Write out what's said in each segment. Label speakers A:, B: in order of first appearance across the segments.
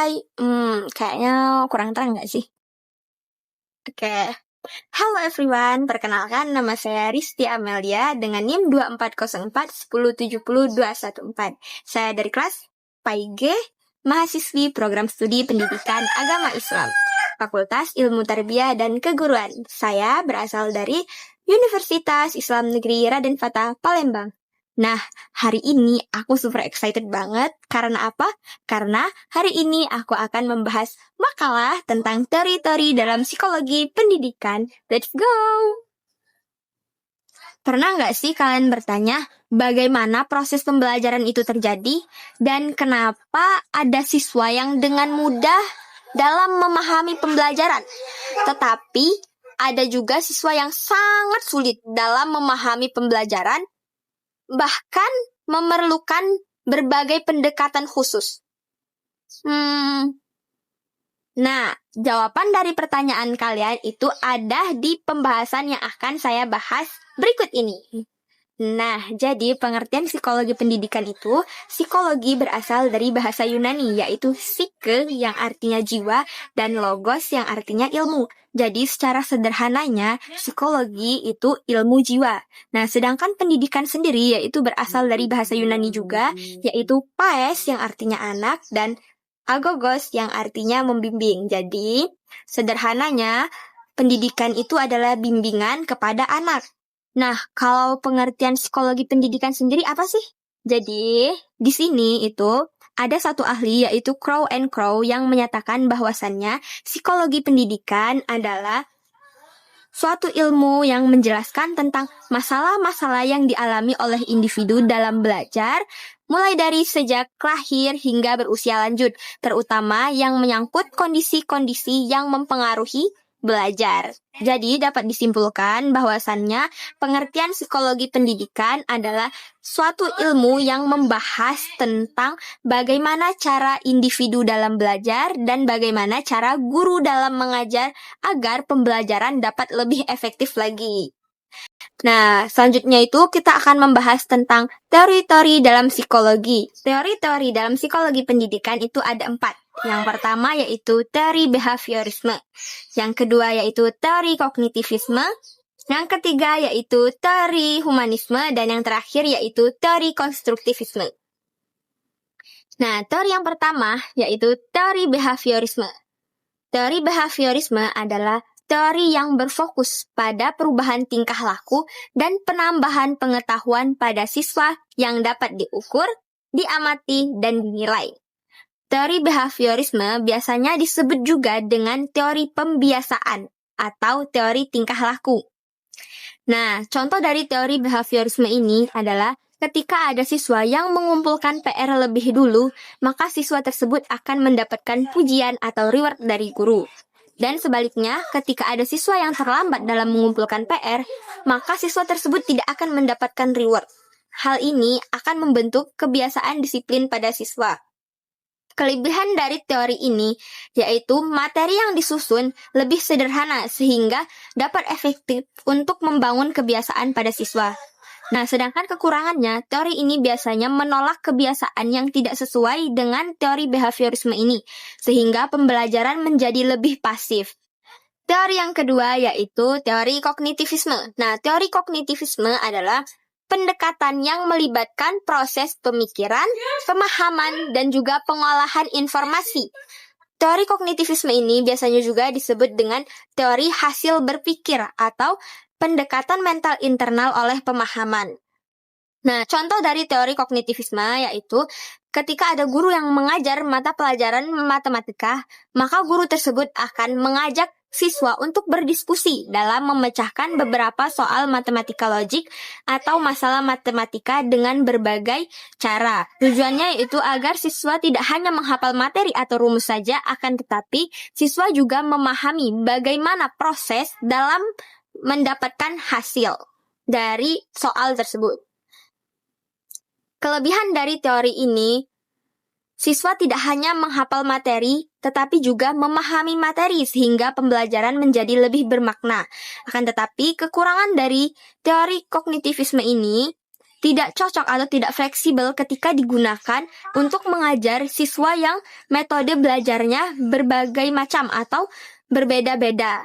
A: Hai, kayaknya kurang terang nggak sih? Oke. Halo everyone, perkenalkan nama saya Risti Amelia dengan NIM 2404 1070214. Saya dari kelas PAIG, mahasiswi program studi pendidikan agama Islam, Fakultas Ilmu Tarbiyah dan Keguruan. Saya berasal dari Universitas Islam Negeri Raden Fatah, Palembang. Nah, hari ini aku super excited banget. Karena apa? Karena hari ini aku akan membahas makalah tentang teori-teori dalam psikologi pendidikan. Let's go! Pernah nggak sih kalian bertanya bagaimana proses pembelajaran itu terjadi? Dan kenapa ada siswa yang dengan mudah dalam memahami pembelajaran? Tetapi ada juga siswa yang sangat sulit dalam memahami pembelajaran, bahkan memerlukan berbagai pendekatan khusus. Nah, jawaban dari pertanyaan kalian itu ada di pembahasan yang akan saya bahas berikut ini. Nah, jadi pengertian psikologi pendidikan itu, psikologi berasal dari bahasa Yunani, yaitu psyche yang artinya jiwa, dan logos yang artinya ilmu. Jadi secara sederhananya, psikologi itu ilmu jiwa. Nah, sedangkan pendidikan sendiri yaitu berasal dari bahasa Yunani juga, yaitu paes yang artinya anak, dan agogos yang artinya membimbing. Jadi, sederhananya, pendidikan itu adalah bimbingan kepada anak. Nah, kalau pengertian psikologi pendidikan sendiri apa sih? Jadi, di sini itu ada satu ahli yaitu Crow and Crow yang menyatakan bahwasannya psikologi pendidikan adalah suatu ilmu yang menjelaskan tentang masalah-masalah yang dialami oleh individu dalam belajar, mulai dari sejak lahir hingga berusia lanjut, terutama yang menyangkut kondisi-kondisi yang mempengaruhi belajar. Jadi dapat disimpulkan bahwasannya pengertian psikologi pendidikan adalah suatu ilmu yang membahas tentang bagaimana cara individu dalam belajar dan bagaimana cara guru dalam mengajar agar pembelajaran dapat lebih efektif lagi. Nah, selanjutnya itu kita akan membahas tentang teori-teori dalam psikologi. Teori-teori dalam psikologi pendidikan itu ada 4. Yang pertama yaitu teori behaviorisme. Yang kedua yaitu teori kognitivisme. Yang ketiga yaitu teori humanisme. Dan yang terakhir yaitu teori konstruktivisme. Nah, teori yang pertama yaitu teori behaviorisme. Teori behaviorisme adalah teori yang berfokus pada perubahan tingkah laku dan penambahan pengetahuan pada siswa yang dapat diukur, diamati, dan dinilai. Teori behaviorisme biasanya disebut juga dengan teori pembiasaan atau teori tingkah laku. Nah, contoh dari teori behaviorisme ini adalah ketika ada siswa yang mengumpulkan PR lebih dulu, maka siswa tersebut akan mendapatkan pujian atau reward dari guru. Dan sebaliknya, ketika ada siswa yang terlambat dalam mengumpulkan PR, maka siswa tersebut tidak akan mendapatkan reward. Hal ini akan membentuk kebiasaan disiplin pada siswa. Kelebihan dari teori ini yaitu materi yang disusun lebih sederhana sehingga dapat efektif untuk membangun kebiasaan pada siswa. Nah, sedangkan kekurangannya, teori ini biasanya menolak kebiasaan yang tidak sesuai dengan teori behaviorisme ini, sehingga pembelajaran menjadi lebih pasif. Teori yang kedua yaitu teori kognitivisme. Nah, teori kognitivisme adalah pendekatan yang melibatkan proses pemikiran, pemahaman, dan juga pengolahan informasi. Teori kognitivisme ini biasanya juga disebut dengan teori hasil berpikir atau pendekatan mental internal oleh pemahaman. Nah, contoh dari teori kognitivisme yaitu ketika ada guru yang mengajar mata pelajaran matematika, maka guru tersebut akan mengajak siswa untuk berdiskusi dalam memecahkan beberapa soal matematika logik atau masalah matematika dengan berbagai cara. Tujuannya yaitu agar siswa tidak hanya menghafal materi atau rumus saja, akan tetapi siswa juga memahami bagaimana proses dalam mendapatkan hasil dari soal tersebut. Kelebihan dari teori ini, siswa tidak hanya menghafal materi, tetapi juga memahami materi sehingga pembelajaran menjadi lebih bermakna. Akan tetapi, kekurangan dari teori kognitivisme ini, tidak cocok atau tidak fleksibel ketika digunakan untuk mengajar siswa yang metode belajarnya berbagai macam atau berbeda-beda.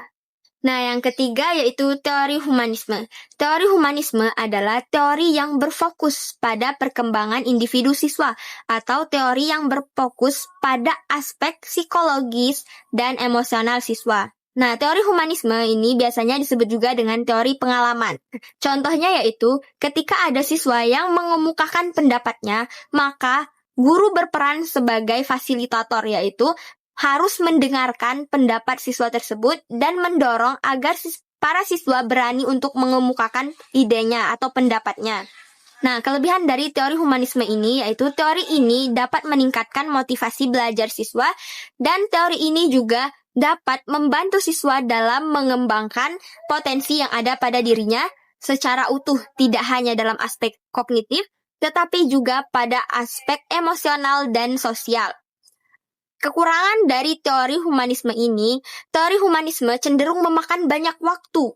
A: Nah, yang ketiga yaitu teori humanisme. Teori humanisme adalah teori yang berfokus pada perkembangan individu siswa atau teori yang berfokus pada aspek psikologis dan emosional siswa. Nah, teori humanisme ini biasanya disebut juga dengan teori pengalaman. Contohnya yaitu ketika ada siswa yang mengemukakan pendapatnya, maka guru berperan sebagai fasilitator, yaitu harus mendengarkan pendapat siswa tersebut dan mendorong agar para siswa berani untuk mengemukakan idenya atau pendapatnya. Nah, kelebihan dari teori humanisme ini yaitu teori ini dapat meningkatkan motivasi belajar siswa dan teori ini juga dapat membantu siswa dalam mengembangkan potensi yang ada pada dirinya secara utuh, tidak hanya dalam aspek kognitif, tetapi juga pada aspek emosional dan sosial. Kekurangan dari teori humanisme ini, teori humanisme cenderung memakan banyak waktu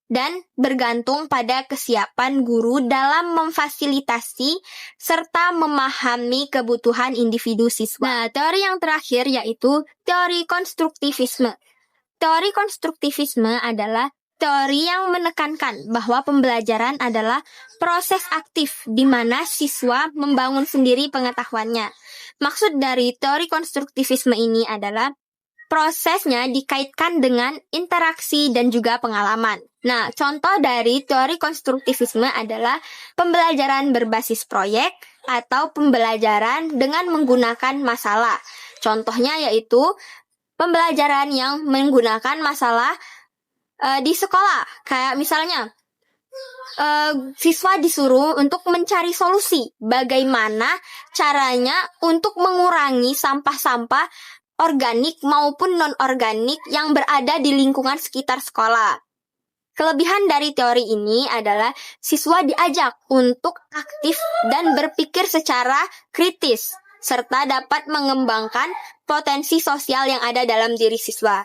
A: dan bergantung pada kesiapan guru dalam memfasilitasi serta memahami kebutuhan individu siswa. Nah, teori yang terakhir yaitu teori konstruktivisme. Teori konstruktivisme adalah teori yang menekankan bahwa pembelajaran adalah proses aktif di mana siswa membangun sendiri pengetahuannya. Maksud dari teori konstruktivisme ini adalah prosesnya dikaitkan dengan interaksi dan juga pengalaman. Nah, contoh dari teori konstruktivisme adalah pembelajaran berbasis proyek atau pembelajaran dengan menggunakan masalah. Contohnya yaitu pembelajaran yang menggunakan masalah di sekolah. Kayak misalnya, siswa disuruh untuk mencari solusi bagaimana caranya untuk mengurangi sampah-sampah organik maupun non-organik yang berada di lingkungan sekitar sekolah. Kelebihan dari teori ini adalah siswa diajak untuk aktif dan berpikir secara kritis, serta dapat mengembangkan potensi sosial yang ada dalam diri siswa.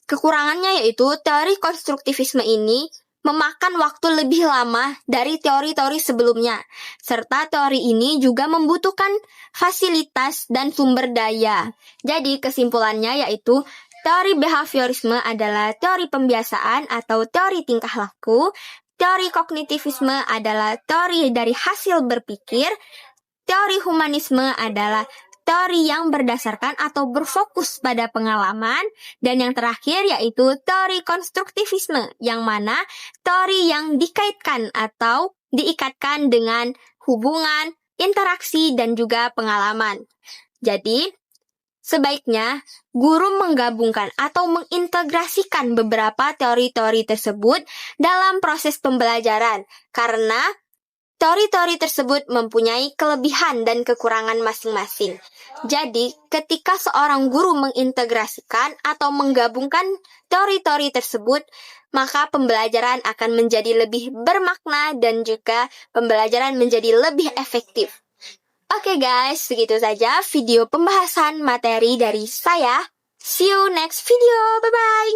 A: Kekurangannya yaitu teori konstruktivisme ini memakan waktu lebih lama dari teori-teori sebelumnya, serta teori ini juga membutuhkan fasilitas dan sumber daya. Jadi kesimpulannya yaitu teori behaviorisme adalah teori pembiasaan atau teori tingkah laku, teori kognitivisme adalah teori dari hasil berpikir, teori humanisme adalah teori yang berdasarkan atau berfokus pada pengalaman, dan yang terakhir yaitu teori konstruktivisme, yang mana teori yang dikaitkan atau diikatkan dengan hubungan, interaksi, dan juga pengalaman. Jadi, sebaiknya guru menggabungkan atau mengintegrasikan beberapa teori-teori tersebut dalam proses pembelajaran, karena teori-teori tersebut mempunyai kelebihan dan kekurangan masing-masing. Jadi, ketika seorang guru mengintegrasikan atau menggabungkan teori-teori tersebut, maka pembelajaran akan menjadi lebih bermakna dan juga pembelajaran menjadi lebih efektif. Oke guys, begitu saja video pembahasan materi dari saya. See you next video. Bye-bye.